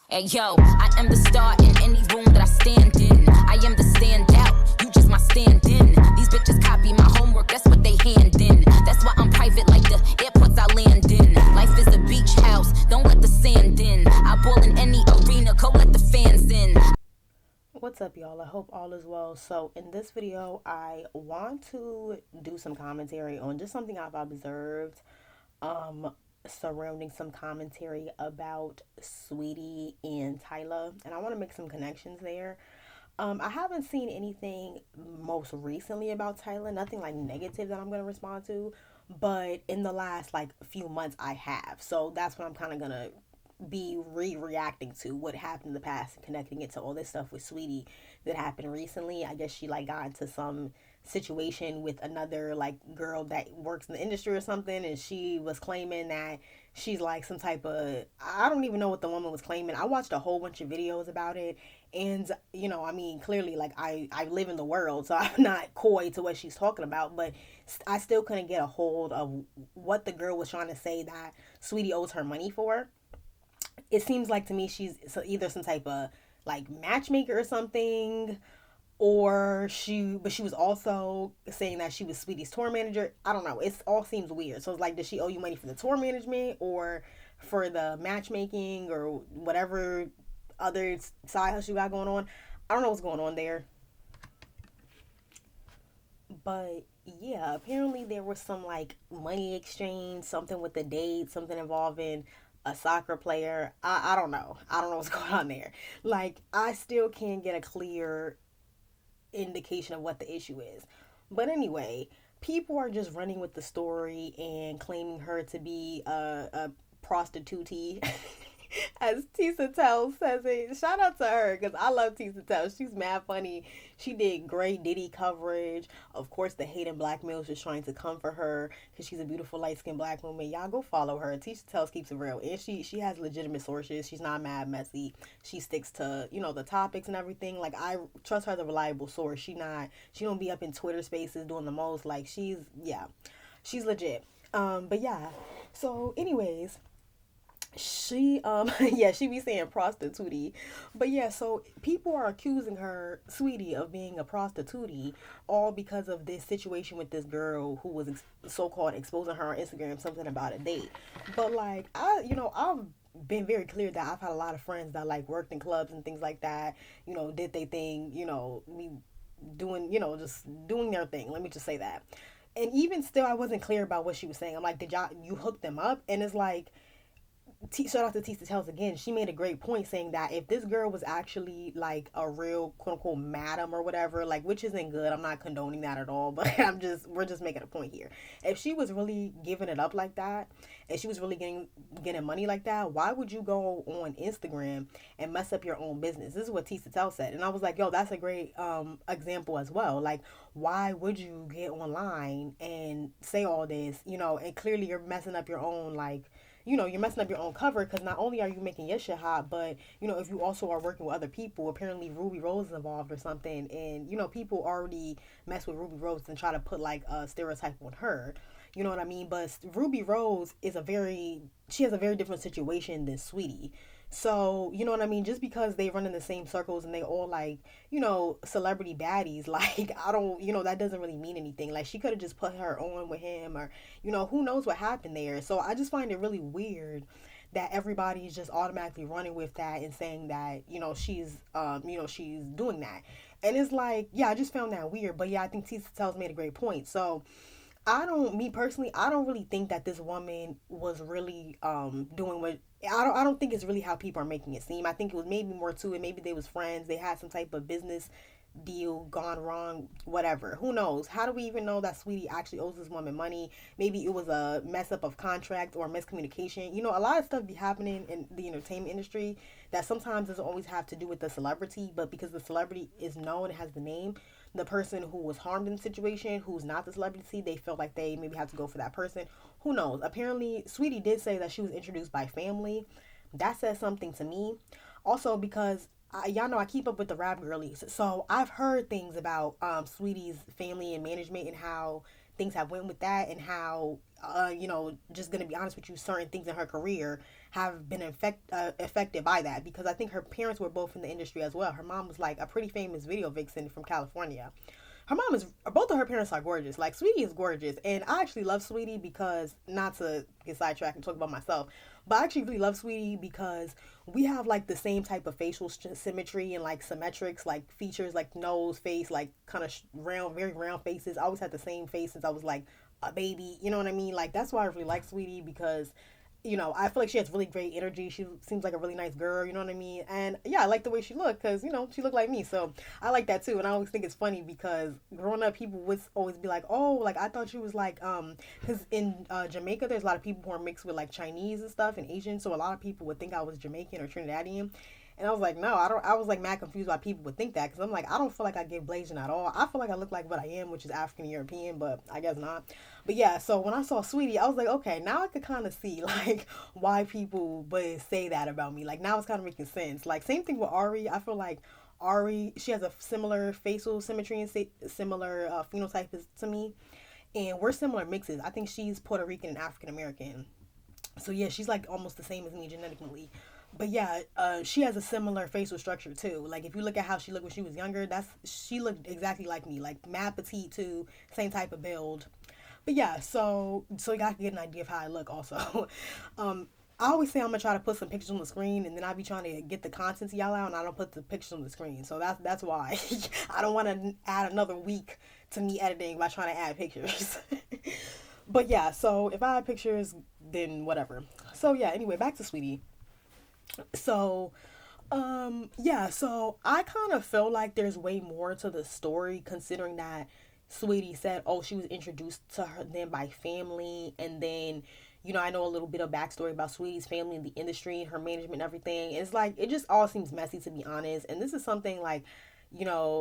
Hey yo, I am the star in any room that I stand in. I am the standout, you just my stand-in. These bitches copy my homework, that's what they hand in. That's why I'm private like the airports I land in. Life is a beach house, don't let the sand in. I ball in any arena, go let the fans in. What's up, y'all? I hope all is well. So in this video, I want to do some commentary on just something I've observed surrounding some commentary about Saweetie and Tyla, and I want to make some connections there. I haven't seen anything most recently about Tyla, nothing like negative that I'm going to respond to, but in the last like few months I have. So that's what I'm kind of going to be reacting to what happened in the past and connecting it to all this stuff with Saweetie that happened recently. I guess she like got into some situation with another like girl that works in the industry or something, and she was claiming that she's like some type of, I don't even know what the woman was claiming. I watched a whole bunch of videos about it, and I mean, clearly like I live in the world, so I'm not coy to what she's talking about, but I still couldn't get a hold of what the girl was trying to say that Saweetie owes her money for. It seems like to me she's either some type of like matchmaker or something, or she was also saying that she was Saweetie's tour manager. I don't know. It all seems weird. So it's like, does she owe you money for the tour management or for the matchmaking or whatever other side hustle you got going on? I don't know what's going on there. But yeah, apparently there was some like money exchange, something with the date, something involving a soccer player. I don't know. I don't know what's going on there. Like, I still can't get a clear indication of what the issue is. But anyway, people are just running with the story and claiming her to be a prostitute. As Tisa Tell says it. Shout out to her because I love Tisa Tell. She's mad funny. She did great Diddy coverage. Of course, the hate and black males just trying to come for her because she's a beautiful light skinned black woman. Y'all go follow her. Tisa Tells keeps it real, and she has legitimate sources. She's not mad messy. She sticks to the topics and everything. Like, I trust her as a reliable source. She don't be up in Twitter spaces doing the most. Like, she's legit. But yeah. So anyways, she yeah, she be saying prostitute, but yeah, so people are accusing her, Saweetie, of being a prostitute, all because of this situation with this girl who was so-called exposing her on Instagram, something about a date. But like, I've been very clear that I've had a lot of friends that like worked in clubs and things like that, did they thing, me doing, just doing their thing, let me just say that. And even still, I wasn't clear about what she was saying. I'm like, did you hook them up? And it's like, shout out to Tisa Tells again. She made a great point saying that if this girl was actually like a real quote unquote madam or whatever, like, which isn't good, I'm not condoning that at all, but we're just making a point here. If she was really giving it up like that, and she was really getting money like that, why would you go on Instagram and mess up your own business? This is what Tisa Tell said, and I was like, yo, that's a great example as well. Like, why would you get online and say all this, and clearly you're messing up your own, like, you're messing up your own cover, because not only are you making your shit hot, but, if you also are working with other people, apparently Ruby Rose is involved or something, and, people already mess with Ruby Rose and try to put, like, a stereotype on her. You know what I mean? But Ruby Rose she has a very different situation than Saweetie. So, you know what I mean? Just because they run in the same circles and they all like, celebrity baddies, like, I don't, that doesn't really mean anything. Like, she could have just put her on with him, or, who knows what happened there. So I just find it really weird that everybody's just automatically running with that and saying that, she's doing that. And it's like, yeah, I just found that weird. But yeah, I think Tisa Tells made a great point. So me personally, I don't really think that this woman was really doing what, I don't think it's really how people are making it seem. I think it was maybe more to it. Maybe they was friends. They had some type of business deal gone wrong, whatever. Who knows? How do we even know that Saweetie actually owes this woman money? Maybe it was a mess up of contract or miscommunication. A lot of stuff be happening in the entertainment industry that sometimes doesn't always have to do with the celebrity, but because the celebrity is known, it has the name, the person who was harmed in the situation, who's not the celebrity, they felt like they maybe have to go for that person. Who knows? Apparently, Saweetie did say that she was introduced by family. That says something to me. Also, because y'all know I keep up with the rap girlies, so I've heard things about Saweetie's family and management and how things have went with that, and how just gonna be honest with you, certain things in her career have been affected by that, because I think her parents were both in the industry as well. Her mom was like a pretty famous video vixen from California. Her mom is, both of her parents are gorgeous. Like, Saweetie is gorgeous, and I actually love Saweetie because, not to get sidetracked and talk about myself, but I actually really love Saweetie because we have like the same type of facial symmetry and like symmetrics, like features, like nose, face, like kind of round, very round faces. I always had the same face since I was like a baby, you know what I mean? Like, that's why I really like Saweetie, because I feel like she has really great energy. She seems like a really nice girl, you know what I mean? And yeah, I like the way she looked because, she looked like me. So I like that too. And I always think it's funny because growing up, people would always be like, oh, like I thought she was like, because in Jamaica, there's a lot of people who are mixed with like Chinese and stuff and Asian. So a lot of people would think I was Jamaican or Trinidadian. And I was like, no, I don't. I was like mad confused why people would think that, because I'm like, I don't feel like I give Blasian at all. I feel like I look like what I am, which is African European, but I guess not. But yeah, so when I saw Saweetie, I was like, okay, now I could kind of see like why people would say that about me. Like, now it's kind of making sense. Like, same thing with Ari. I feel like Ari, she has a similar facial symmetry and similar phenotype to me, and we're similar mixes. I think she's Puerto Rican and African American. So yeah, she's like almost the same as me genetically. But yeah, she has a similar facial structure too. Like, if you look at how she looked when she was younger, she looked exactly like me, like mad petite too, same type of build. But yeah, so you got to get an idea of how I look also. I always say I'm gonna try to put some pictures on the screen, and then I be trying to get the content to y'all out, and I don't put the pictures on the screen. So that's why I don't want to add another week to me editing by trying to add pictures. But yeah, so if I add pictures, then whatever. So yeah, anyway, back to Saweetie. So yeah, so I kind of feel like there's way more to the story, considering that Saweetie said, oh, she was introduced to her then by family, and then I know a little bit of backstory about Saweetie's family in the industry, her management and everything. And it's like, it just all seems messy, to be honest. And this is something like,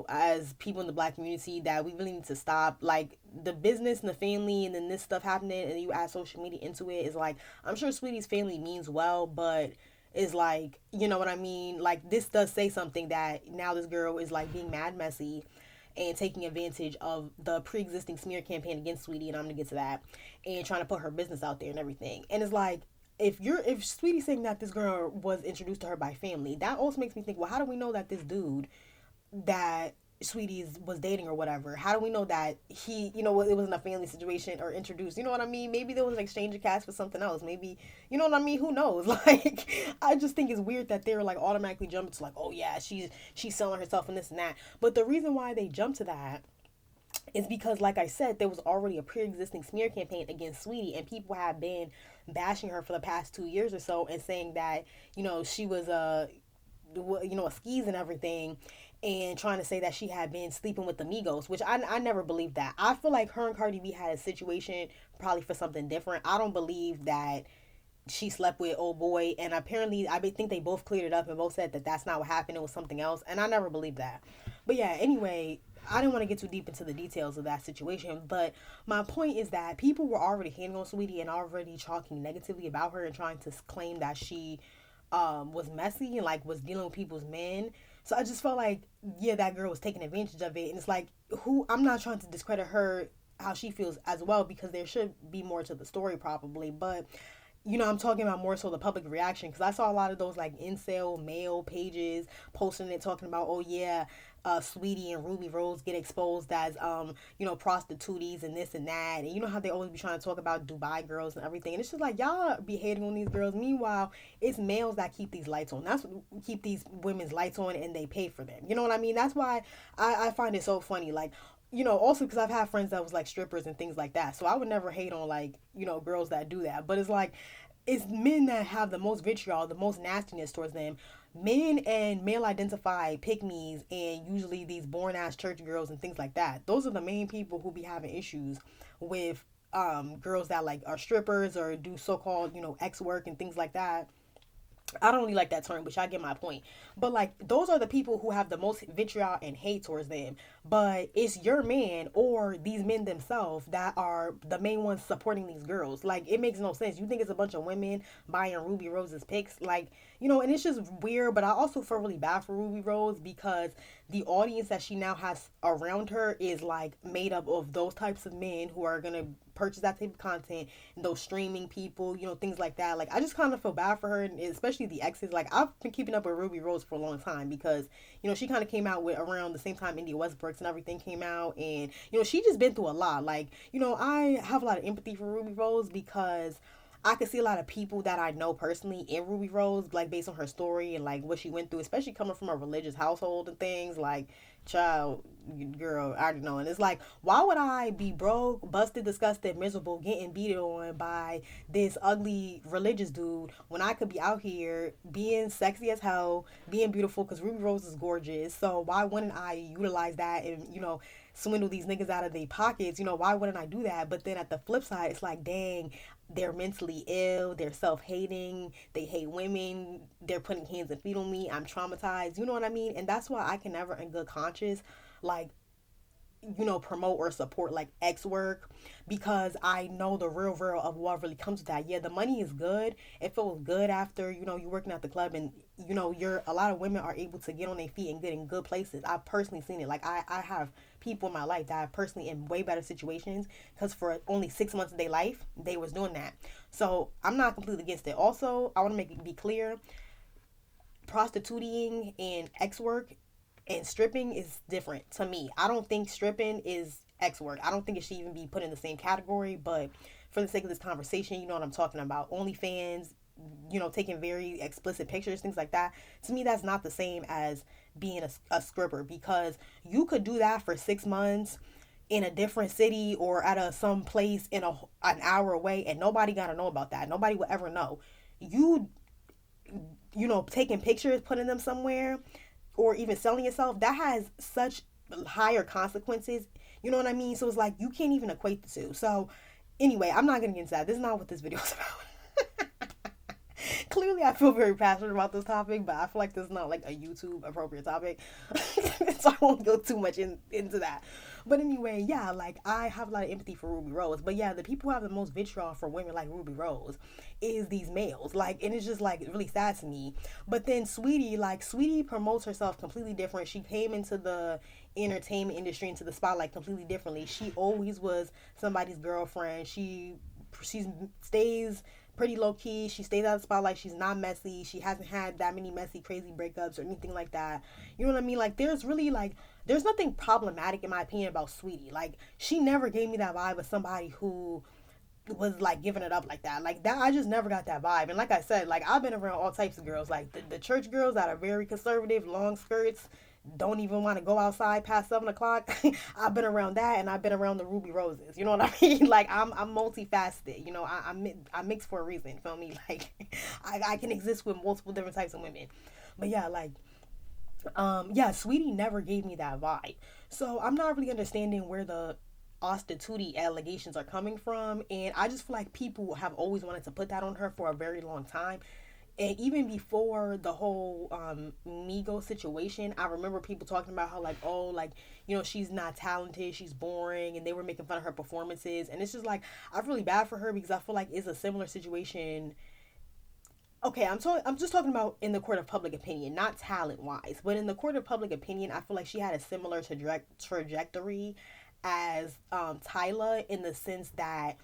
as people in the Black community, that we really need to stop. Like, the business and the family, and then this stuff happening, and you add social media into it, is like, I'm sure Saweetie's family means well, but is like, you know what I mean? Like, this does say something, that now this girl is like being mad messy and taking advantage of the pre-existing smear campaign against Saweetie, and I'm gonna get to that, and trying to put her business out there and everything. And it's like, if Saweetie's saying that this girl was introduced to her by family, that also makes me think, well, how do we know that this dude that Saweetie was dating or whatever, how do we know that he, it wasn't a family situation or introduced? You know what I mean? Maybe there was an exchange of cash for something else. Maybe, you know what I mean? Who knows? Like, I just think it's weird that they're like automatically jumping to like, oh yeah, she's selling herself and this and that. But the reason why they jump to that is because, like I said, there was already a pre-existing smear campaign against Saweetie, and people have been bashing her for the past 2 years or so, and saying that, she was a skis and everything, and trying to say that she had been sleeping with the Migos, which I never believed that. I feel like her and Cardi B had a situation probably for something different. I don't believe that she slept with old boy, and apparently I think they both cleared it up and both said that that's not what happened, it was something else, and I never believed that. But yeah, anyway, I didn't want to get too deep into the details of that situation, but my point is that people were already hating on Saweetie and already talking negatively about her and trying to claim that she was messy and like was dealing with people's men. So I just felt like, yeah, that girl was taking advantage of it. And it's like, I'm not trying to discredit her, how she feels as well, because there should be more to the story probably. But, I'm talking about more so the public reaction, because I saw a lot of those like incel male pages posting it, talking about, oh yeah, Saweetie and Ruby Rose get exposed as, prostitutes and this and that. And you know how they always be trying to talk about Dubai girls and everything. And it's just like, y'all be hating on these girls. Meanwhile, it's males that keep these lights on. That's what keep these women's lights on, and they pay for them. You know what I mean? That's why I find it so funny. Like, also because I've had friends that was like strippers and things like that. So I would never hate on like, girls that do that. But it's like, it's men that have the most vitriol, the most nastiness towards them. Men and male identified pick-me's, and usually these born-ass church girls and things like that. Those are the main people who be having issues with girls that like are strippers or do so-called, X work and things like that. I don't really like that term, but y'all get my point. But like, those are the people who have the most vitriol and hate towards them. But it's your man or these men themselves that are the main ones supporting these girls. Like, it makes no sense. You think it's a bunch of women buying Ruby Rose's pics? Like, and it's just weird, but I also feel really bad for Ruby Rose because the audience that she now has around her is like made up of those types of men who are gonna purchase that type of content, and those streaming people, things like that. Like, I just kind of feel bad for her, and especially the exes. Like, I've been keeping up with Ruby Rose for a long time because, she kind of came out with around the same time India Westbrook's and everything came out, and, she just been through a lot. Like, I have a lot of empathy for Ruby Rose because I could see a lot of people that I know personally in Ruby Rose, like based on her story and like what she went through, especially coming from a religious household and things. Like, child, girl, I already know. And it's like, why would I be broke, busted, disgusted, miserable, getting beat on by this ugly religious dude when I could be out here being sexy as hell, being beautiful? Because Ruby Rose is gorgeous. So why wouldn't I utilize that and, swindle these niggas out of their pockets? Why wouldn't I do that? But then at the flip side, it's like, dang, they're mentally ill, they're self-hating, they hate women, they're putting hands and feet on me, I'm traumatized, you know what I mean? And that's why I can never in good conscience, like, promote or support like X work, because I know the real of what really comes with that. Yeah, the money is good. It feels good after, you're working at the club and, you're a lot of women are able to get on their feet and get in good places. I've personally seen it. Like, I have people in my life that are personally in way better situations because for only 6 months of their life, they was doing that. So I'm not completely against it. Also, I want to make it be clear, prostituting and X work and stripping is different to me. I don't think stripping is X work. I don't think it should even be put in the same category, but for the sake of this conversation, you know what I'm talking about. OnlyFans, taking very explicit pictures, things like that. To me, that's not the same as being a stripper, because you could do that for 6 months in a different city or at some place an hour away, and nobody gotta know about that. Nobody will ever know. Taking pictures, putting them somewhere, or even selling yourself, that has such higher consequences. You know what I mean? So it's like, you can't even equate the two. So anyway, I'm not going to get into that. This is not what this video is about. Clearly, I feel very passionate about this topic, but I feel like this is not like a YouTube appropriate topic. So I won't go too much into that. But anyway, yeah, like, I have a lot of empathy for Ruby Rose. But yeah, the people who have the most vitriol for women like Ruby Rose is these males. Like, and it's just like really sad to me. But then Saweetie promotes herself completely different. She came into the entertainment industry, into the spotlight completely differently. She always was somebody's girlfriend. She stays pretty low key. She stays out of the spotlight. She's not messy. She hasn't had that many messy, crazy breakups or anything like that. You know what I mean? Like, there's nothing problematic in my opinion about Saweetie. Like, she never gave me that vibe of somebody who was like giving it up like that. Like, that, I just never got that vibe. And like I said, like, I've been around all types of girls. Like, the church girls that are very conservative, long skirts, don't even want to go outside past 7 o'clock. I've been around that, and I've been around the Ruby Roses. You know what I mean? Like, I'm multifaceted. I'm mixed for a reason. You feel me? Like, I can exist with multiple different types of women. But yeah, like, Saweetie never gave me that vibe. So I'm not really understanding where the prostitute allegations are coming from, and I just feel like people have always wanted to put that on her for a very long time. And even before the whole Migo situation, I remember people talking about how, like, oh, like, she's not talented, she's boring, and they were making fun of her performances. And it's just like, I feel really bad for her because I feel like it's a similar situation. Okay, I'm just talking about in the court of public opinion, not talent wise, but in the court of public opinion, I feel like she had a similar trajectory as Tyla, in the sense that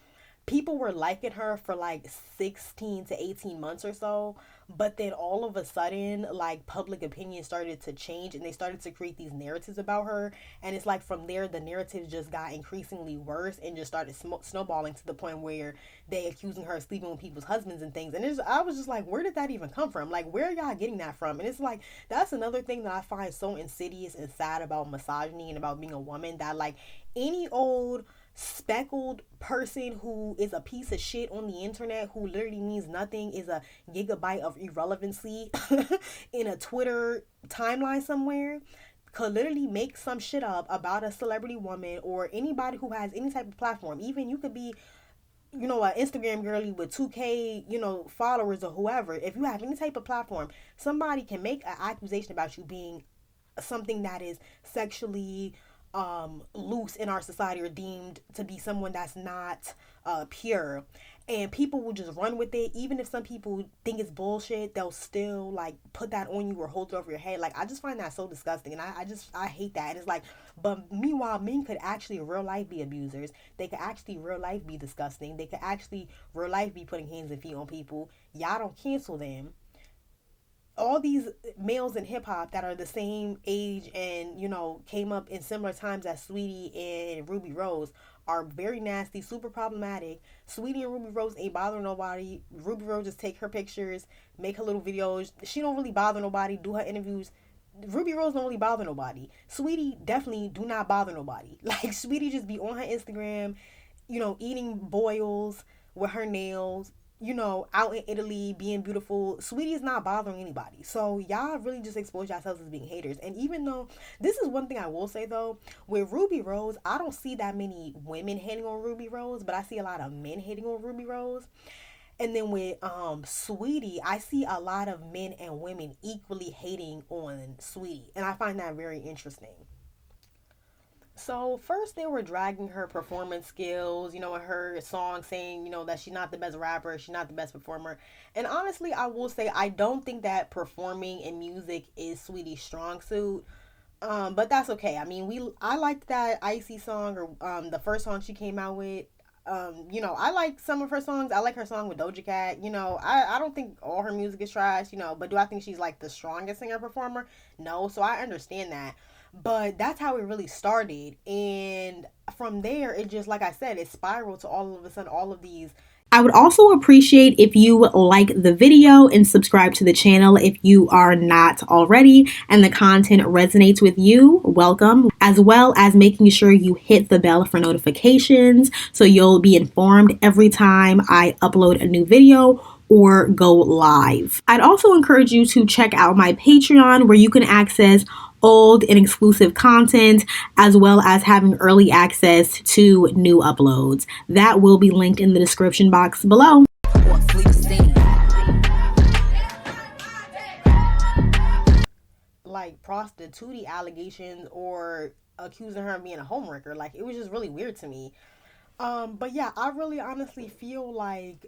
people were liking her for like 16 to 18 months or so, but then all of a sudden, like, public opinion started to change and they started to create these narratives about her, and it's like from there the narratives just got increasingly worse and just started snowballing to the point where they accusing her of sleeping with people's husbands and things. And I was just like, where did that even come from? Like, where are y'all getting that from? And it's like, that's another thing that I find so insidious and sad about misogyny and about being a woman, that like any old speckled person who is a piece of shit on the internet, who literally means nothing, is a gigabyte of irrelevancy in a Twitter timeline somewhere, could literally make some shit up about a celebrity woman or anybody who has any type of platform. Even you could be, an Instagram girly with 2K, followers or whoever. If you have any type of platform, somebody can make an accusation about you being something that is sexually loose in our society, or deemed to be someone that's not pure. and people will just run with it. Even if some people think it's bullshit, they'll still like put that on you or hold it over your head. Like, I just find that so disgusting, and I hate that. And it's like, but meanwhile, men could actually in real life be abusers. They could actually real life be disgusting. They could actually real life be putting hands and feet on people. Y'all don't cancel them. All these males in hip hop that are the same age and, you know, came up in similar times as Saweetie and Ruby Rose are very nasty, super problematic. Saweetie and Ruby Rose ain't bothering nobody. Ruby Rose just take her pictures, make her little videos. She don't really bother nobody, do her interviews. Ruby Rose don't really bother nobody. Saweetie definitely do not bother nobody. Like, Saweetie just be on her Instagram, you know, eating boils with her nails, you know, out in Italy being beautiful. Saweetie is not bothering anybody. So y'all really just expose yourselves as being haters. And even though, this is one thing I will say though, with Ruby Rose, I don't see that many women hating on Ruby Rose, but I see a lot of men hating on Ruby Rose. And then with Saweetie, I see a lot of men and women equally hating on Saweetie. And I find that very interesting. So first they were dragging her performance skills, you know, in her song, saying, you know, that she's not the best rapper, she's not the best performer. And honestly, I will say I don't think that performing in music is Saweetie's strong suit. But that's okay. I mean, I liked that Icy song, or the first song she came out with. You know, I like some of her songs. I like her song with Doja Cat. You know, I don't think all her music is trash, you know, but do I think she's like the strongest singer performer? No. So I understand that. But that's how it really started. And from there, it just, like I said, it spiraled to all of a sudden all of these. I would also appreciate if you like the video and subscribe to the channel if you are not already and the content resonates with you. Welcome. As well as making sure you hit the bell for notifications so you'll be informed every time I upload a new video or go live. I'd also encourage you to check out my Patreon, where you can access old and exclusive content, as well as having early access to new uploads. That will be linked in the description box below. Like prostitute allegations or accusing her of being a homewrecker. Like, it was just really weird to me. But yeah, I really honestly feel like,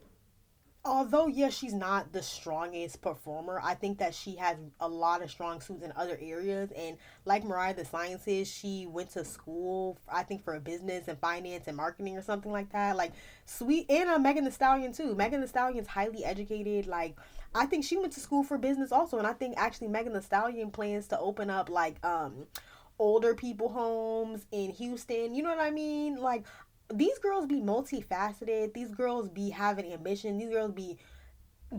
although, yes, she's not the strongest performer, I think that she has a lot of strong suits in other areas. And like Mariah the Scientist, she went to school, I think, for business and finance and marketing or something like that. Like, sweet. And Megan Thee Stallion too. Megan Thee Stallion's highly educated. Like, I think she went to school for business also. And I think actually Megan Thee Stallion plans to open up like older people homes in Houston. You know what I mean? Like, these girls be multifaceted. These girls be having ambition. These girls be,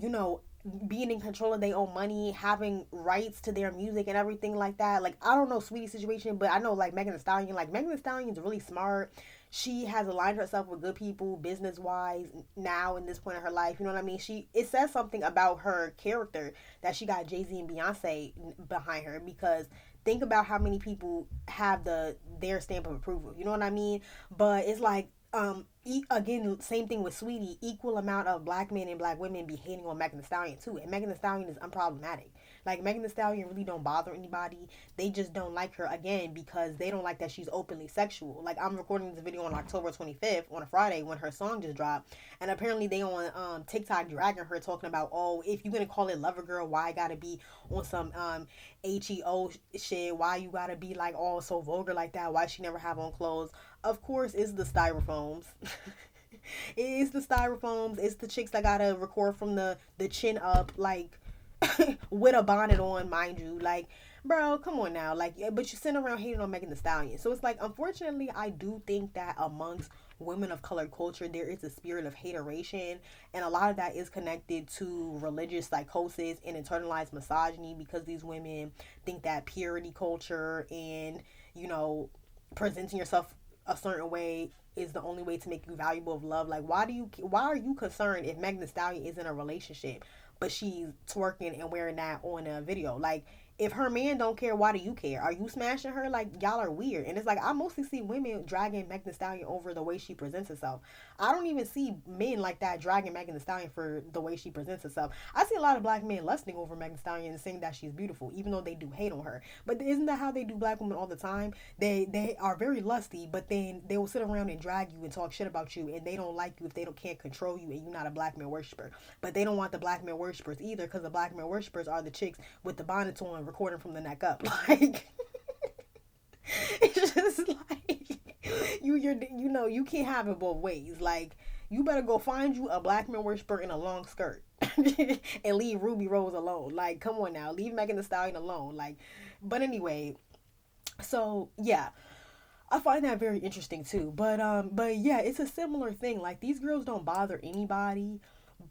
you know, being in control of their own money, having rights to their music and everything like that. Like, I don't know Saweetie's situation, but I know like Megan Thee Stallion. Like, Megan Thee Stallion's really smart. She has aligned herself with good people business wise now in this point of her life. You know what I mean? It says something about her character that she got Jay-Z and Beyonce behind her, because think about how many people have their stamp of approval. You know what I mean? But it's like, again, same thing with Saweetie. Equal amount of black men and black women be hating on Megan Thee Stallion too. And Megan Thee Stallion is unproblematic. Like, Megan Thee Stallion really don't bother anybody. They just don't like her, again, because they don't like that she's openly sexual. Like, I'm recording this video on October 25th on a Friday when her song just dropped. And apparently they on TikTok dragging her, talking about, oh, if you're going to call it Lover Girl, why I gotta be on some HEO shit? Why you gotta be like all so vulgar like that? Why she never have on clothes? Of course, it's the styrofoams. It is the styrofoams. It's the chicks that gotta record from the chin up, like, with a bonnet on, mind you. Like, bro, come on now. Like, but you sit around hating on Megan Thee Stallion. So it's like, unfortunately, I do think that amongst women of colored culture, there is a spirit of hateration, and a lot of that is connected to religious psychosis and internalized misogyny, because these women think that purity culture and, you know, presenting yourself a certain way is the only way to make you valuable of love. Like, why are you concerned if Megan Thee Stallion is in a relationship but she's twerking and wearing that on a video? Like, If her man don't care, why do you care? Are you smashing her? Like, y'all are weird. And it's like, I mostly see women dragging Megan Thee Stallion over the way she presents herself. I don't even see men like that dragging Megan Thee Stallion for the way she presents herself. I see a lot of black men lusting over Megan Thee Stallion and saying that she's beautiful, even though they do hate on her. But isn't that how they do black women all the time? They are very lusty, but then they will sit around and drag you and talk shit about you, and they don't like you if they can't control you and you're not a black man worshiper. But they don't want the black man worshipers either, because the black man worshipers are the chicks with the bonnets on recording from the neck up. Like, it's just like you can't have it both ways. Like, you better go find you a black man worshiper in a long skirt and leave Ruby Rose alone. Like, come on now, leave Megan Thee Stallion alone. Like, but anyway, so yeah, I find that very interesting too. But yeah, it's a similar thing. Like, these girls don't bother anybody,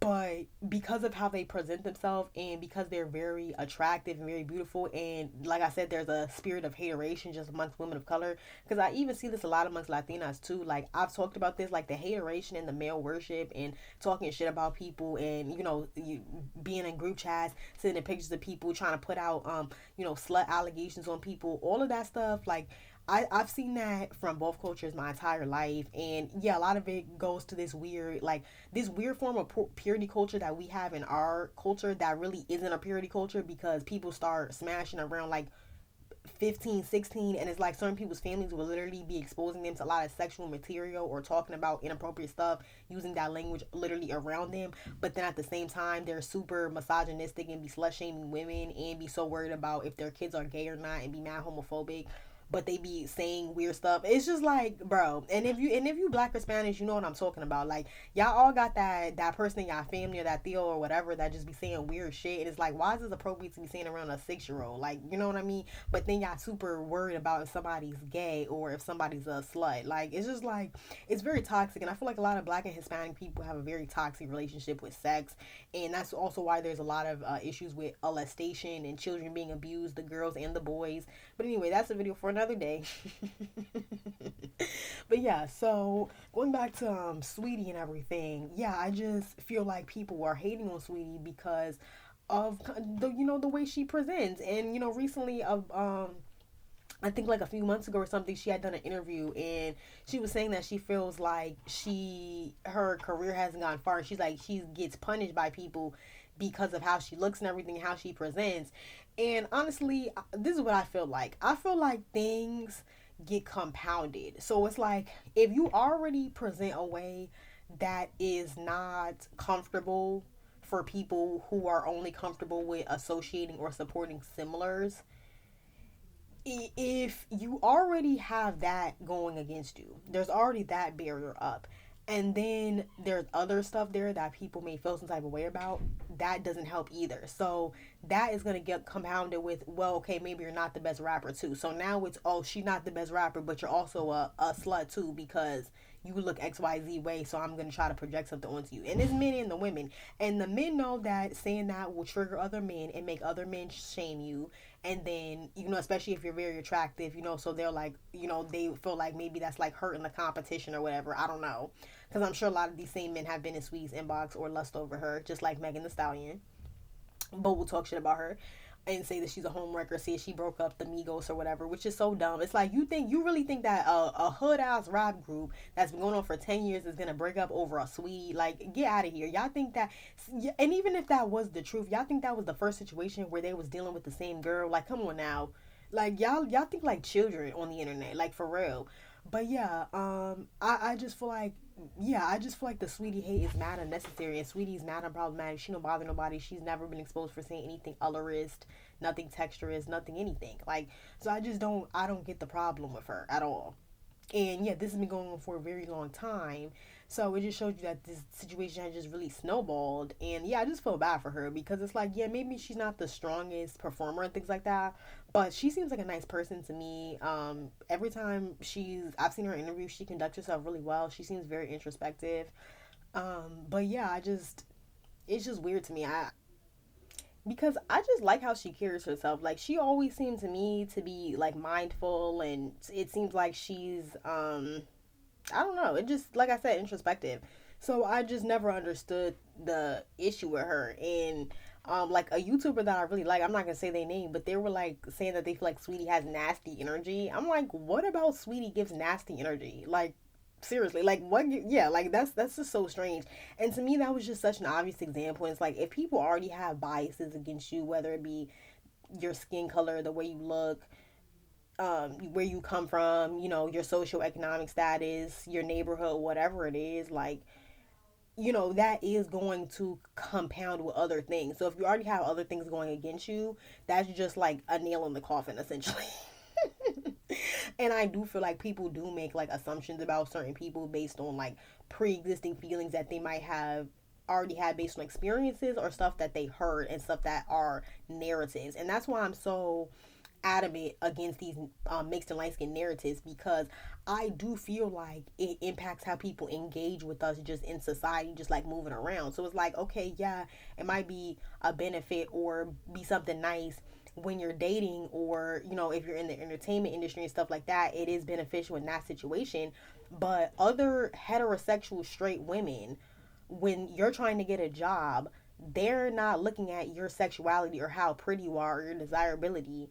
but because of how they present themselves and because they're very attractive and very beautiful, and like I said, there's a spirit of hateration just amongst women of color, because I even see this a lot amongst Latinas too. Like, I've talked about this, like the hateration and the male worship and talking shit about people, and you being in group chats, sending pictures of people, trying to put out slut allegations on people, all of that stuff. Like, I've seen that from both cultures my entire life. And yeah, a lot of it goes to this weird form of purity culture that we have in our culture that really isn't a purity culture, because people start smashing around like 15, 16, and it's like certain people's families will literally be exposing them to a lot of sexual material or talking about inappropriate stuff, using that language literally around them. But then at the same time, they're super misogynistic and be slut shaming women and be so worried about if their kids are gay or not and be mad homophobic, but they be saying weird stuff. It's just like, bro. And if you black or Spanish, you know what I'm talking about. Like, y'all all got that person in y'all family or that Theo or whatever that just be saying weird shit, and it's like, why is this appropriate to be saying around a 6-year-old? Like, you know what I mean? But then y'all super worried about if somebody's gay or if somebody's a slut. Like, it's just like, it's very toxic. And I feel like a lot of black and Hispanic people have a very toxic relationship with sex, and that's also why there's a lot of issues with molestation and children being abused, the girls and the boys. But anyway, that's a video for another day. But yeah, so going back to Saweetie and everything, yeah, I just feel like people are hating on Saweetie because of the way she presents. And recently, I think like a few months ago or something, she had done an interview and she was saying that she feels like her career hasn't gone far. She's like, she gets punished by people because of how she looks and everything, how she presents. And honestly, this is what I feel like. I feel like things get compounded. So it's like, if you already present a way that is not comfortable for people who are only comfortable with associating or supporting similars, if you already have that going against you, there's already that barrier up, and then there's other stuff there that people may feel some type of way about, that doesn't help either. So that is going to get compounded with, well, okay, maybe you're not the best rapper too. So now it's, oh, she's not the best rapper, but you're also a slut too because you look XYZ way, so I'm going to try to project something onto you. And it's men and the women. And the men know that saying that will trigger other men and make other men shame you. And then, especially if you're very attractive, so they're like, they feel like maybe that's like hurting the competition or whatever. I don't know. Because I'm sure a lot of these same men have been in Saweetie's inbox or lust over her, just like Megan Thee Stallion. But will talk shit about her and say that she's a homewrecker, say she broke up the Migos or whatever, which is so dumb. It's like, you really think that a hood ass rap group that's been going on for 10 years is gonna break up over a Saweetie? Like, get out of here. Y'all think that, and even if that was the truth, y'all think that was the first situation where they was dealing with the same girl? Like, come on now. Like, y'all think like children on the internet, like, for real. But yeah, I just feel like, the Saweetie hate is mad unnecessary, and Saweetie's mad unproblematic. She don't bother nobody. She's never been exposed for saying anything colorist, nothing texturist, nothing anything. Like, so I don't get the problem with her at all. And yeah, this has been going on for a very long time. So it just showed you that this situation has just really snowballed. And yeah, I just feel bad for her because it's like, yeah, maybe she's not the strongest performer and things like that, but she seems like a nice person to me. Every time I've seen her interview, she conducts herself really well. She seems very introspective. But yeah, it's just weird to me. Because I just like how she carries herself. Like, she always seemed to me to be like mindful, and it seems like she's I don't know, it just, like I said, introspective. So I just never understood the issue with her. And Like a YouTuber that I really like, I'm not gonna say their name, but they were like saying that they feel like Saweetie has nasty energy. I'm like, what about Saweetie gives nasty energy? Like, seriously, like what? Yeah, like that's just so strange. And to me, that was just such an obvious example. It's like if people already have biases against you, whether it be your skin color, the way you look, where you come from, your socioeconomic status, your neighborhood, whatever it is, like, that is going to compound with other things. So if you already have other things going against you, that's just like a nail in the coffin, essentially. And I do feel like people do make like assumptions about certain people based on like pre-existing feelings that they might have already had based on experiences or stuff that they heard and stuff that are narratives. And that's why I'm so adamant against these mixed and light skin narratives, because I do feel like it impacts how people engage with us just in society, just like moving around. So it's like, okay, yeah, it might be a benefit or be something nice when you're dating, or if you're in the entertainment industry and stuff like that, it is beneficial in that situation. But other heterosexual straight women, when you're trying to get a job, they're not looking at your sexuality or how pretty you are or your desirability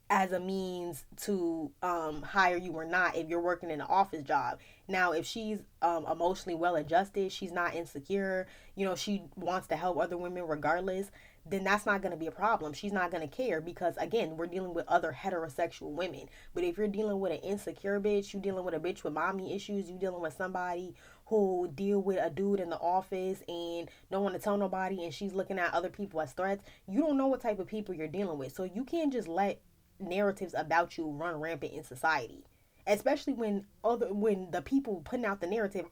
as a means to hire you or not if you're working in an office job. Now, if she's emotionally well adjusted, she's not insecure, she wants to help other women regardless, then that's not going to be a problem. She's not going to care, because again, we're dealing with other heterosexual women. But if you're dealing with an insecure bitch, you dealing with a bitch with mommy issues, you dealing with somebody who deal with a dude in the office and don't want to tell nobody, and she's looking at other people as threats, you don't know what type of people you're dealing with. So you can't just let narratives about you run rampant in society, especially when the people putting out the narrative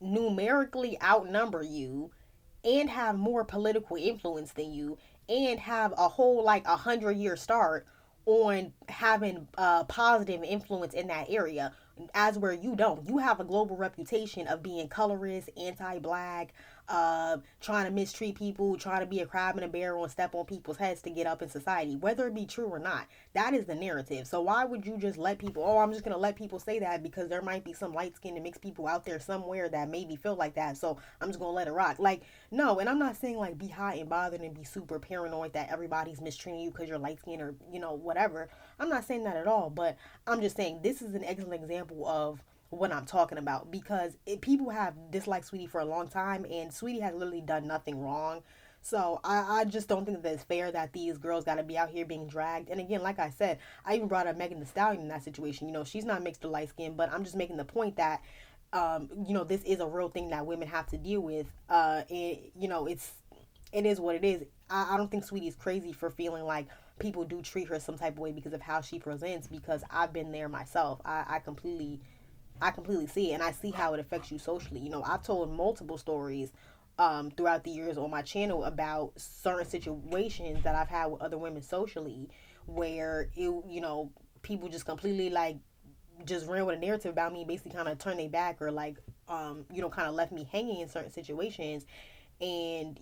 numerically outnumber you and have more political influence than you and have a whole like 100-year start on having a positive influence in that area, as where you don't. You have a global reputation of being colorist, anti-black, trying to mistreat people, trying to be a crab in a barrel and step on people's heads to get up in society, whether it be true or not. That is the narrative. So why would you just let people, I'm just going to let people say that because there might be some light-skinned and mixed people out there somewhere that maybe feel like that, so I'm just going to let it rock. Like, no. And I'm not saying like be hot and bothered and be super paranoid that everybody's mistreating you because you're light-skinned or, whatever. I'm not saying that at all, but I'm just saying this is an excellent example of what I'm talking about, because people have disliked Saweetie for a long time, and Saweetie has literally done nothing wrong. So I just don't think that it's fair that these girls got to be out here being dragged. And again, like I said, I even brought up Megan Thee Stallion in that situation. She's not mixed or light skin, but I'm just making the point that this is a real thing that women have to deal with. It is what it is. I don't think Saweetie's crazy for feeling like people do treat her some type of way because of how she presents, because I've been there myself. I completely see it, and I see how it affects you socially. I've told multiple stories throughout the years on my channel about certain situations that I've had with other women socially, where people just completely like just ran with a narrative about me, basically kind of turned their back, or like kind of left me hanging in certain situations. And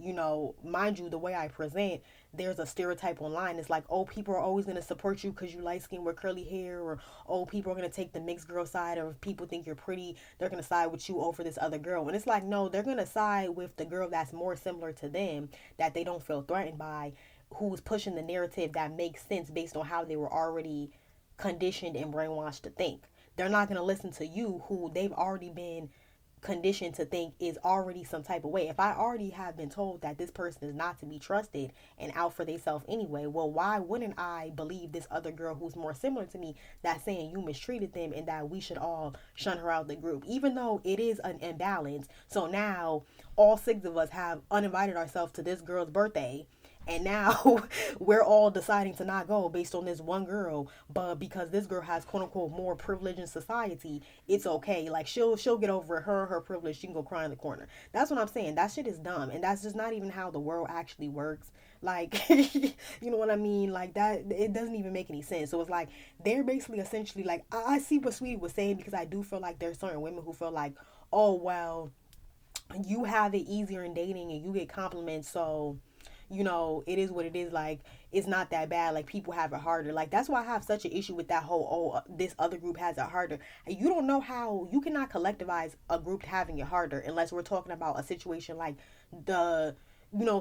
mind you, the way I present, there's a stereotype online. It's like, oh, people are always going to support you because you light skin with curly hair, or oh, people are going to take the mixed girl side, or if people think you're pretty, they're going to side with you over this other girl. And it's like, no, they're going to side with the girl that's more similar to them, that they don't feel threatened by, who's pushing the narrative that makes sense based on how they were already conditioned and brainwashed to think. They're not going to listen to you, who they've already been conditioned to think is already some type of way. If I already have been told that this person is not to be trusted and out for themselves anyway, well, why wouldn't I believe this other girl who's more similar to me, that's saying you mistreated them and that we should all shun her out of the group, even though it is an imbalance. So now all 6 of us have uninvited ourselves to this girl's birthday, and now we're all deciding to not go based on this one girl, but because this girl has quote unquote more privilege in society, it's okay. Like she'll get over her privilege. She can go cry in the corner. That's what I'm saying. That shit is dumb, and that's just not even how the world actually works. Like, you know what I mean? Like that, it doesn't even make any sense. So it's like they're basically essentially like, I see what Saweetie was saying, because I do feel like there's certain women who feel like, oh well, you have it easier in dating and you get compliments, so it is what it is. Like, it's not that bad. Like, people have it harder. Like, that's why I have such an issue with that whole, this other group has it harder. You don't know how, you cannot collectivize a group having it harder unless we're talking about a situation like the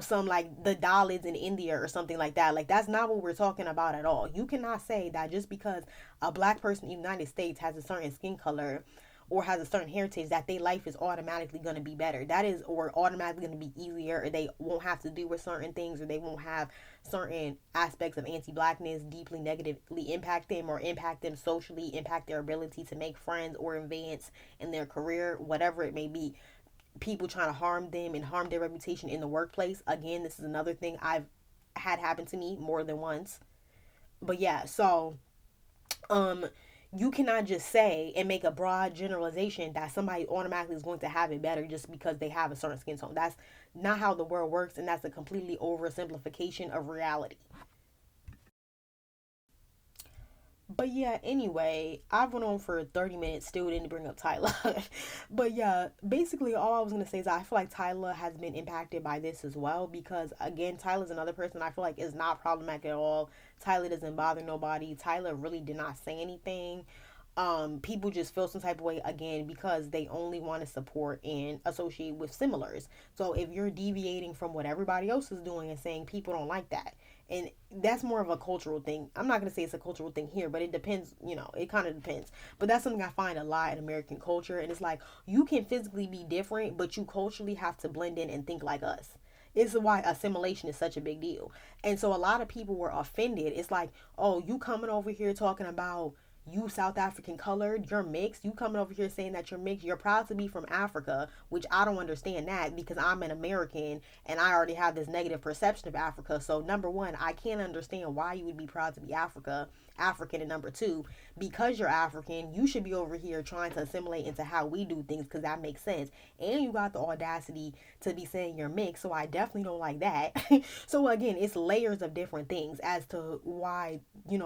some like the Dalits in India or something like that. Like, that's not what we're talking about at all. You cannot say that just because a black person in the United States has a certain skin color or has a certain heritage, that their life is automatically going to be better. That is, or automatically going to be easier, or they won't have to deal with certain things, or they won't have certain aspects of anti-blackness deeply negatively impact them, or impact them socially, impact their ability to make friends or advance in their career, whatever it may be. People trying to harm them and harm their reputation in the workplace. Again, this is another thing I've had happen to me more than once. But yeah, so um you cannot just say and make a broad generalization that somebody automatically is going to have it better just because they have a certain skin tone. That's not how the world works, and that's a completely oversimplification of reality. But yeah, anyway, I've went on for 30 minutes, still didn't bring up Tyla. But yeah, basically all I was going to say is I feel like Tyla has been impacted by this as well, because again, Tyla's another person I feel like is not problematic at all. Tyla doesn't bother nobody. Tyla really did not say anything. People just feel some type of way, again, because they only want to support and associate with similars. So if you're deviating from what everybody else is doing and saying people don't like that, and that's more of a cultural thing. I'm not going to say it's a cultural thing here, but it depends, it kind of depends. But that's something I find a lot in American culture, and it's like, you can physically be different, but you culturally have to blend in and think like us. It's why assimilation is such a big deal. And so a lot of people were offended. It's like, oh, you coming over here talking about you South African colored, you're mixed. You coming over here saying that you're mixed. You're proud to be from Africa, which I don't understand that, because I'm an American and I already have this negative perception of Africa. So number one, I can't understand why you would be proud to be African. And number two, because you're African, you should be over here trying to assimilate into how we do things, because that makes sense. And you got the audacity to be saying you're mixed, so I definitely don't like that. So again, it's layers of different things as to why,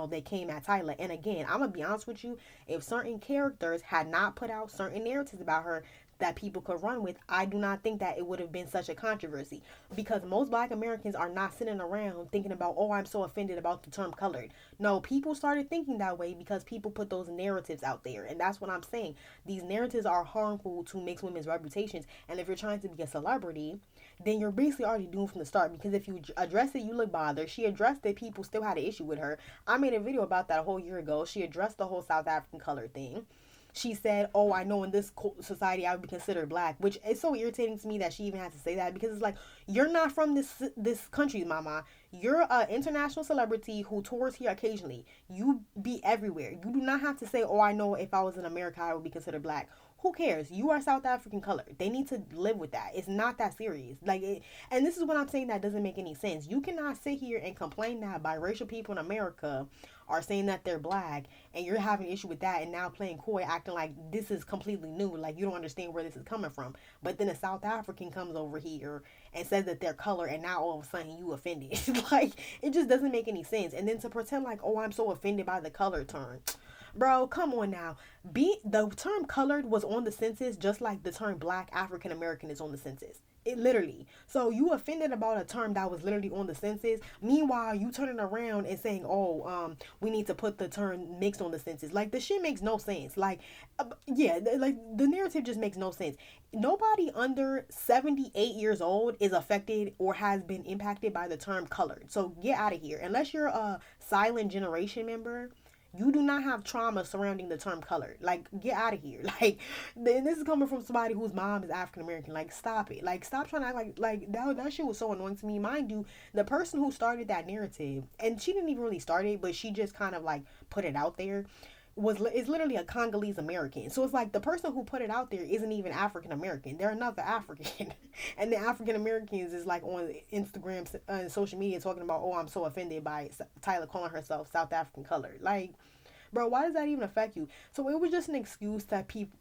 they came at Tyla. And again, I'm gonna be honest with you, if certain characters had not put out certain narratives about her that people could run with, I do not think that it would have been such a controversy, because most black Americans are not sitting around thinking about, oh, I'm so offended about the term colored. No, people started thinking that way because people put those narratives out there, and that's what I'm saying. These narratives are harmful to mixed women's reputations, and if you're trying to be a celebrity, then you're basically already doomed from the start, because if you address it, you look bothered. She addressed it, people still had an issue with her. I made a video about that a whole year ago. She addressed the whole South African color thing. She said, oh, I know in this society I would be considered black, which is so irritating to me that she even had to say that, because it's like, you're not from this country, mama. You're an international celebrity who tours here occasionally. You be everywhere. You do not have to say, oh, I know if I was in America I would be considered black. Who cares? You are South African color. They need to live with that. It's not that serious. And this is what I'm saying that doesn't make any sense. You cannot sit here and complain that biracial people in America are saying that they're black, and you're having an issue with that, and now playing coy, acting like this is completely new, like you don't understand where this is coming from. But then a South African comes over here and says that they're color, and now all of a sudden you offended. Like, it just doesn't make any sense. And then to pretend like, oh, I'm so offended by the color term. Bro, come on now. The term colored was on the census just like the term black African American is on the census. It literally. So you offended about a term that was literally on the census. Meanwhile, you turning around and saying, oh, we need to put the term mixed on the census. Like, the shit makes no sense. Like, like the narrative just makes no sense. Nobody under 78 years old is affected or has been impacted by the term colored. So get out of here. Unless you're a silent generation member, you do not have trauma surrounding the term colored. Like, get out of here. Like, this is coming from somebody whose mom is African American. Like, stop it. Like, stop trying to act like that shit was so annoying to me. Mind you, the person who started that narrative, and she didn't even really start it, but she just kind of like put it out there, is literally a Congolese American. So it's like the person who put it out there isn't even African American. They're another African. And the African Americans is like on Instagram and social media talking about, oh, I'm so offended by Tyla calling herself South African colored. Like, bro, why does that even affect you? So it was just an excuse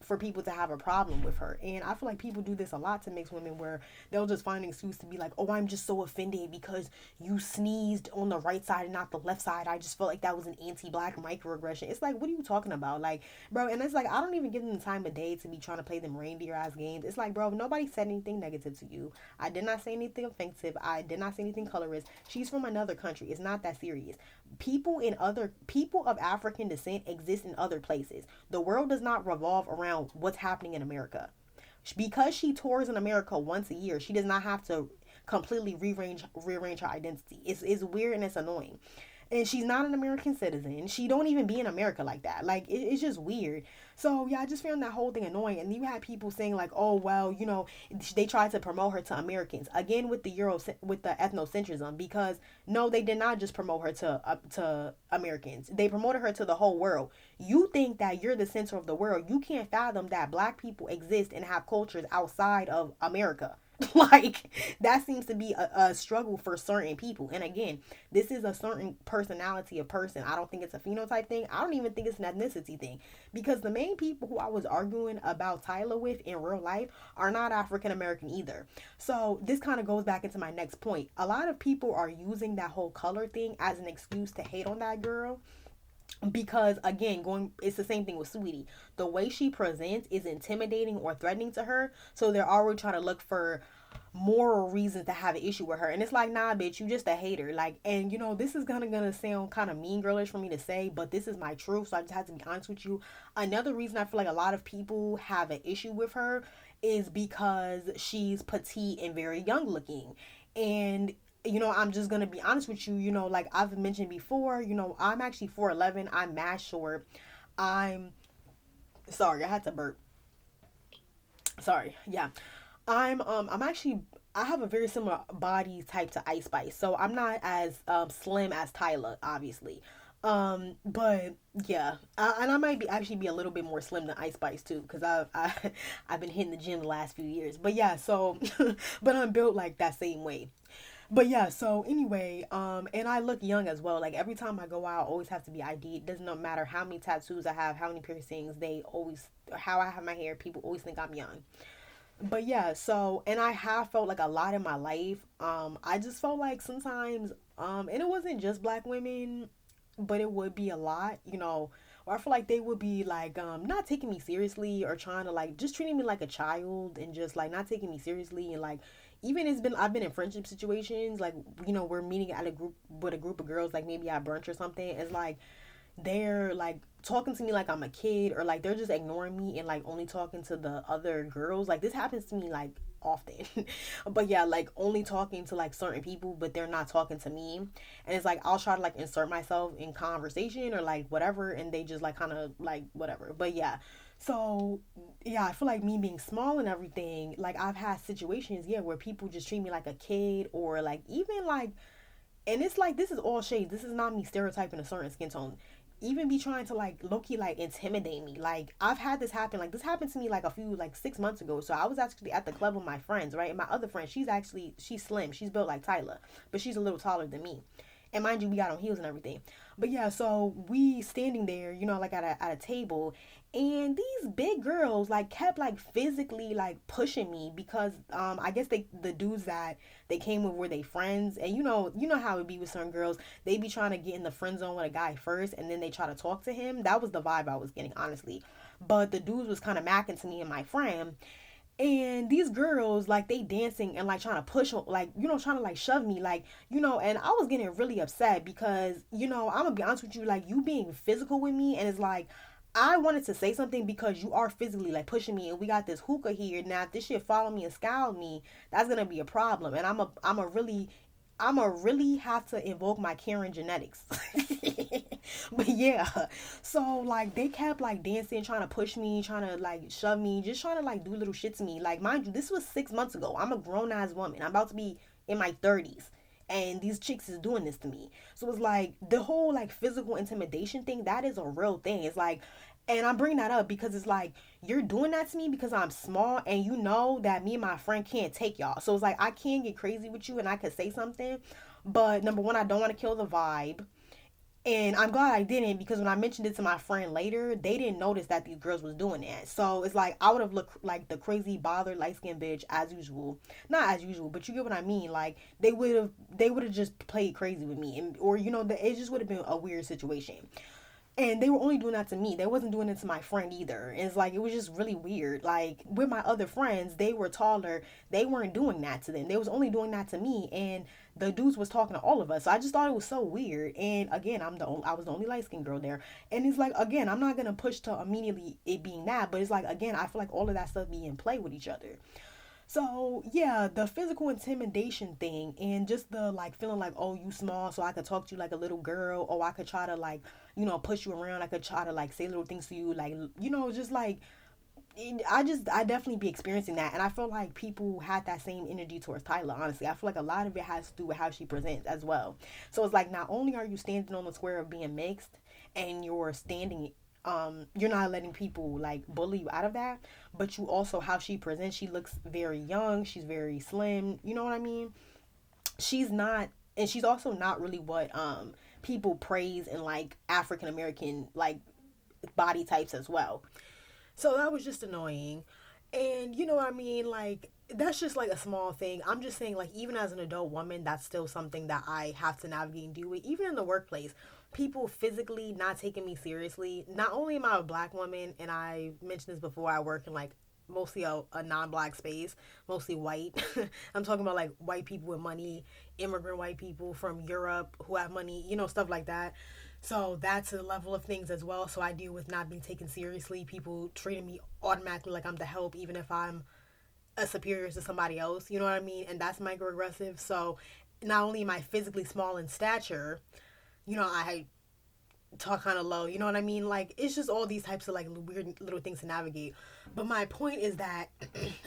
for people to have a problem with her. And I feel like people do this a lot to mixed women, where they'll just find an excuse to be like, oh, I'm just so offended because you sneezed on the right side and not the left side. I just felt like that was an anti-black microaggression. It's like, what are you talking about? Like, bro, and it's like, I don't even give them the time of day to be trying to play them reindeer ass games. It's like, bro, nobody said anything negative to you. I did not say anything offensive. I did not say anything colorist. She's from another country. It's not that serious. People of African descent exist in other places. The world does not revolve around what's happening in America. Because she tours in America once a year, she does not have to completely rearrange her identity. It's weird and it's annoying. And she's not an American citizen. She don't even be in America like that. Like, it's just weird. So yeah, I just found that whole thing annoying. And you had people saying like, oh well, you know, they tried to promote her to Americans again with the ethnocentrism, because no, they did not just promote her to Americans. They promoted her to the whole world. You think that you're the center of the world. You can't fathom that black people exist and have cultures outside of America. Like, that seems to be a struggle for certain people. And again, this is a certain personality of person. I don't think it's a phenotype thing. I don't even think it's an ethnicity thing, because the main people who I was arguing about Tyla with in real life are not African American either. So this kind of goes back into my next point. A lot of people are using that whole color thing as an excuse to hate on that girl, because again, it's the same thing with Saweetie. The way she presents is intimidating or threatening to her, so they're already trying to look for moral reasons to have an issue with her. And it's like, nah, bitch, you just a hater. Like, and you know, this is gonna sound kind of mean girlish for me to say, but this is my truth, so I just have to be honest with you. Another reason I feel like a lot of people have an issue with her is because she's petite and very young looking. And you know, I'm just gonna be honest with you, you know, like I've mentioned before, you know, I'm actually 4'11", I'm mad short. I'm sorry, I had to burp. Sorry, yeah. I'm actually, I have a very similar body type to Ice Spice, so I'm not as slim as Tyla, obviously. But yeah, and I might be a little bit more slim than Ice Spice too, because I've been hitting the gym the last few years. But yeah, so but I'm built like that same way. But yeah, so anyway, and I look young as well. Like every time I go out, I always have to be ID. It doesn't matter how many tattoos I have, how many piercings, how I have my hair, people always think I'm young. But yeah, so, and I have felt like a lot in my life. I just felt like sometimes, and it wasn't just black women, but it would be a lot, you know, or I feel like they would be like, not taking me seriously, or trying to like, just treating me like a child, and just like not taking me seriously. And like, even I've been in friendship situations, like, you know, we're meeting at with a group of girls, like maybe at brunch or something. It's like, they're like talking to me like I'm a kid, or like they're just ignoring me and like only talking to the other girls. Like this happens to me like often. But yeah, like only talking to like certain people, but they're not talking to me. And it's like I'll try to like insert myself in conversation or like whatever, and they just like kind of like whatever. But yeah, so yeah, I feel like me being small and everything, like I've had situations, yeah, where people just treat me like a kid, or like even like, and it's like, this is all shade, this is not me stereotyping a certain skin tone, even be trying to like low-key like intimidate me. Like I've had this happen. Like this happened to me like 6 months ago. So I was actually at the club with my friends, right? And my other friend, she's slim, she's built like Tyla, but she's a little taller than me. And mind you, we got on heels and everything. But yeah, so we standing there, you know, like at a table, and these big girls like kept like physically like pushing me, because I guess the dudes that they came with were they friends. And you know how it be with certain girls, they be trying to get in the friend zone with a guy first, and then they try to talk to him. That was the vibe I was getting, honestly. But the dudes was kind of macking to me and my friend. And these girls, like, they dancing and like trying to push, like, you know, trying to like shove me, like, you know. And I was getting really upset, because, you know, I'm gonna be honest with you, like, you being physical with me, and it's like, I wanted to say something because you are physically like pushing me, and we got this hookah here. Now if this shit follow me and scowl me, that's gonna be a problem. And I'm a really have to invoke my Karen genetics. But yeah, so like they kept like dancing, trying to push me, trying to like shove me, just trying to like do little shit to me. Like, mind you, this was 6 months ago. I'm a grown ass woman. I'm about to be in my 30s. And these chicks is doing this to me. So it's like the whole like physical intimidation thing, that is a real thing. It's like, and I'm bringing that up because it's like, you're doing that to me because I'm small, and you know that me and my friend can't take y'all. So it's like, I can get crazy with you and I could say something. But number one, I don't want to kill the vibe. And I'm glad I didn't, because when I mentioned it to my friend later, they didn't notice that these girls was doing that. So it's like, I would have looked like the crazy bothered light skinned bitch as usual. Not as usual, but you get what I mean. Like they would have just played crazy with me, and or it just would have been a weird situation. And they were only doing that to me. They wasn't doing it to my friend either. And it's like, it was just really weird. Like, with my other friends, they were taller. They weren't doing that to them. They was only doing that to me. And the dudes was talking to all of us. So I just thought it was so weird. And again, I was the only light skinned girl there. And it's like, again, I'm not going to push to immediately it being that. But it's like, again, I feel like all of that stuff be in play with each other. So yeah, the physical intimidation thing and just the like feeling like, oh, you small, so I could talk to you like a little girl, or I could try to like, push you around. I could try to like say little things to you, like, just like I definitely be experiencing that, and I feel like people had that same energy towards Tyla. Honestly, I feel like a lot of it has to do with how she presents as well. So it's like not only are you standing on the square of being mixed, and you're standing, you're not letting people like bully you out of that, but you also how she presents. She looks very young. She's very slim. You know what I mean? She's not, and she's also not really what people praise in like African American like body types as well. So that was just annoying. And you know what I mean? Like, that's just like a small thing. I'm just saying, like, even as an adult woman, that's still something that I have to navigate and deal with. Even in the workplace, people physically not taking me seriously. Not only am I a black woman, and I mentioned this before, I work in like mostly a non-black space, mostly white. I'm talking about like white people with money, immigrant white people from Europe who have money, stuff like that. So that's a level of things as well. So I deal with not being taken seriously, people treating me automatically like I'm the help, even if I'm a superior to somebody else. You know what I mean? And that's microaggressive. So not only am I physically small in stature, I talk kind of low. You know what I mean? Like, it's just all these types of like weird little things to navigate. But my point is that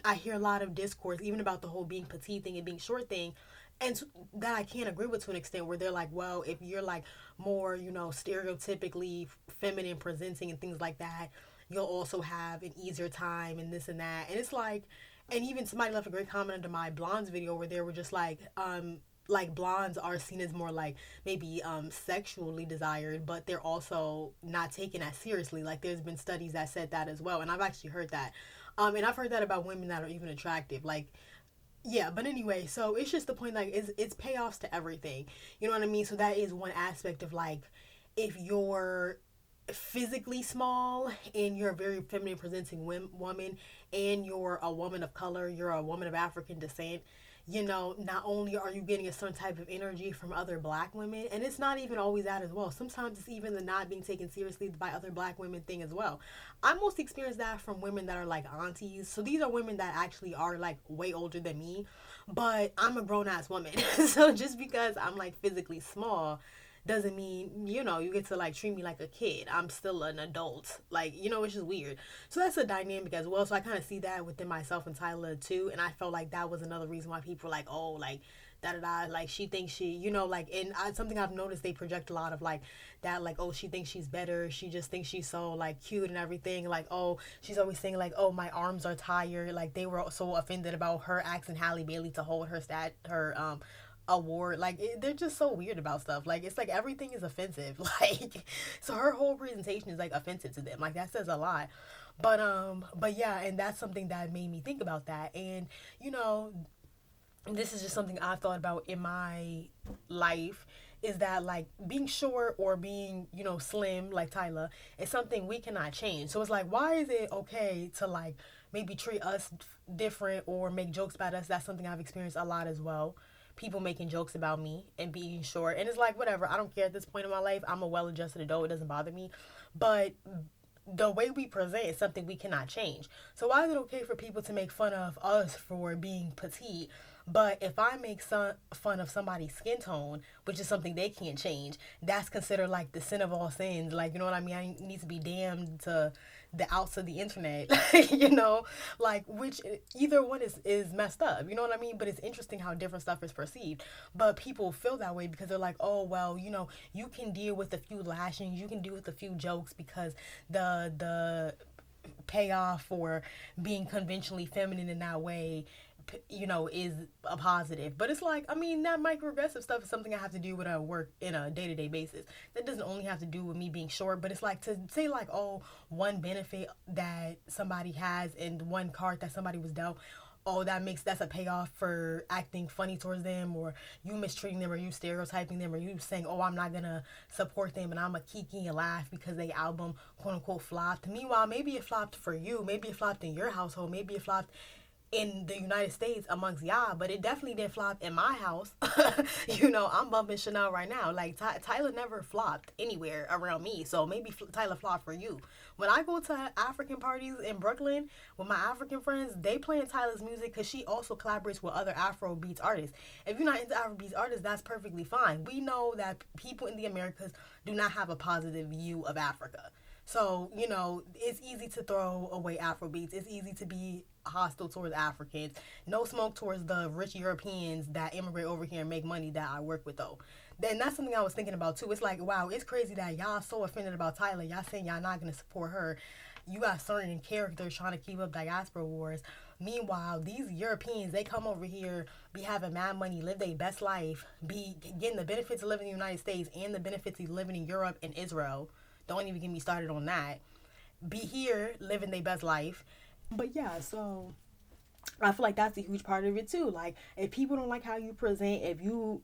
I hear a lot of discourse, even about the whole being petite thing and being short thing, and that I can't agree with to an extent, where they're like, well, if you're like more, stereotypically feminine presenting and things like that, you'll also have an easier time and this and that. And it's like, and even somebody left a great comment under my blondes video where they were just like blondes are seen as more like maybe sexually desired, but they're also not taken as seriously. Like, there's been studies that said that as well, and I've actually heard that. And I've heard that about women that are even attractive. Like, yeah, but anyway, so it's just the point, like, it's payoffs to everything. You know what I mean? So that is one aspect of like, if you're physically small and you're a very feminine presenting woman, and you're a woman of color, you're a woman of African descent, not only are you getting a certain type of energy from other black women, and it's not even always that as well. Sometimes it's even the not being taken seriously by other black women thing as well. I mostly experience that from women that are like aunties. So these are women that actually are like way older than me, but I'm a grown ass woman. So just because I'm like physically small doesn't mean, you get to like treat me like a kid. I'm still an adult. Like, it's just weird. So that's a dynamic as well. So I kind of see that within myself and Tyla too. And I felt like that was another reason why people were like, oh, like, da da da, like, she thinks she, like, and something I've noticed, they project a lot of like that, like, oh, she thinks she's better. She just thinks she's so like cute and everything. Like, oh, she's always saying like, oh, my arms are tired. Like, they were so offended about her asking Halle Bailey to hold her award. Like, they're just so weird about stuff. Like, it's like everything is offensive. Like, so her whole presentation is like offensive to them. Like, that says a lot. But yeah, and that's something that made me think about that. And this is just something I've thought about in my life, is that like being short or being, slim like Tyla is something we cannot change. So it's like, why is it okay to like maybe treat us different or make jokes about us? That's something I've experienced a lot as well. People making jokes about me and being short. And it's like, whatever, I don't care at this point in my life. I'm a well-adjusted adult. It doesn't bother me. But the way we present is something we cannot change. So why is it okay for people to make fun of us for being petite, but if I make fun of somebody's skin tone, which is something they can't change, that's considered like the sin of all sins? Like, you know what I mean? I need to be damned to the outs of the internet, like, which either one is messed up, you know what I mean? But it's interesting how different stuff is perceived. But people feel that way because they're like, oh, well, you can deal with a few lashings, you can deal with a few jokes because the payoff for being conventionally feminine in that way is a positive. But it's like, I mean, that microaggressive stuff is something I have to do with at work in a day-to-day basis. That doesn't only have to do with me being short, but it's like to say like, oh, one benefit that somebody has and one card that somebody was dealt, oh, that's a payoff for acting funny towards them, or you mistreating them, or you stereotyping them, or you saying, oh, I'm not gonna support them and I'm a kiki and laugh because they album quote unquote flopped. Meanwhile, maybe it flopped for you, maybe it flopped in your household, maybe it flopped in the United States amongst y'all, but it definitely didn't flop in my house. I'm bumping Chanel right now. Like, Tyla never flopped anywhere around me, so maybe Tyla flopped for you. When I go to African parties in Brooklyn with my African friends, they playing Tyla's music because she also collaborates with other Afro beats artists. If you're not into Afro beats artists, that's perfectly fine. We know that people in the Americas do not have a positive view of Africa. So, it's easy to throw away Afrobeats. It's easy to be hostile towards Africans. No smoke towards the rich Europeans that immigrate over here and make money that I work with, though. Then that's something I was thinking about, too. It's like, wow, it's crazy that y'all so offended about Tyla. Y'all saying y'all not going to support her. You got certain characters trying to keep up diaspora wars. Meanwhile, these Europeans, they come over here, be having mad money, live their best life, be getting the benefits of living in the United States and the benefits of living in Europe and Israel. Don't even get me started on that. Be here, living their best life. But yeah, so I feel like that's a huge part of it too. Like, if people don't like how you present, if you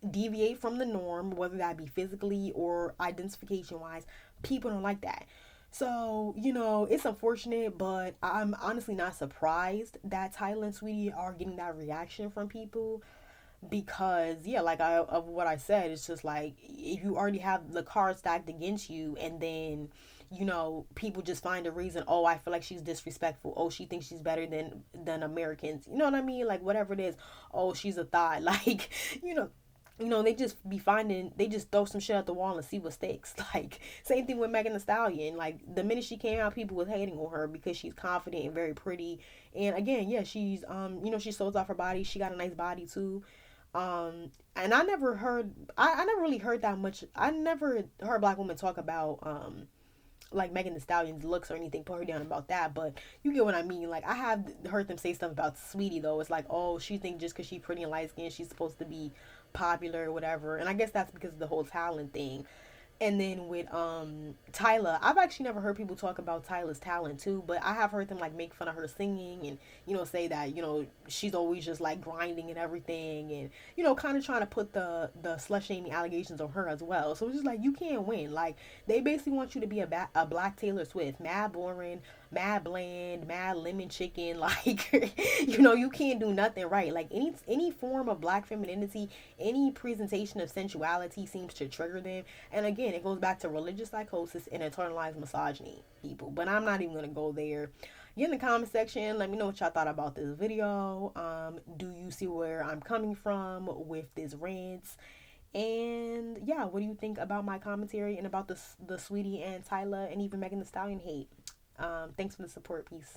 deviate from the norm, whether that be physically or identification wise, people don't like that. So, it's unfortunate, but I'm honestly not surprised that Tyla and Saweetie are getting that reaction from people because yeah, like of what I said, it's just like if you already have the cards stacked against you, and then people just find a reason. Oh, I feel like she's disrespectful. Oh, she thinks she's better than Americans. You know what I mean? Like whatever it is. Oh, she's a thought. Like they just be finding, they just throw some shit at the wall and see what sticks. Like, same thing with Megan Thee Stallion. Like, the minute she came out, people was hating on her because she's confident and very pretty. And again, yeah, she's, she sews off her body. She got a nice body, too. And I never really heard that much. I never heard black women talk about, like Megan Thee Stallion's looks or anything, put her down about that, but you get what I mean. Like, I have heard them say stuff about Saweetie, though. It's like, oh, she think just because she's pretty and light skinned, she's supposed to be popular or whatever. And I guess that's because of the whole talent thing. And then with Tyla, I've actually never heard people talk about Tyla's talent too, but I have heard them like make fun of her singing and say that she's always just like grinding and everything, and kind of trying to put the slut shaming allegations on her as well. So it's just like, you can't win. Like, they basically want you to be a black Taylor Swift, mad boring, mad bland, mad lemon chicken. Like you can't do nothing right. Like, any form of black femininity, any presentation of sensuality seems to trigger them. And again, it goes back to religious psychosis and internalized misogyny, people. But I'm not even gonna go there. Get in the comment section, let me know what y'all thought about this video. Do you see where I'm coming from with this rants? And yeah, what do you think about my commentary and about the Saweetie and Tyla and even Megan Thee Stallion hate? Thanks for the support. Peace.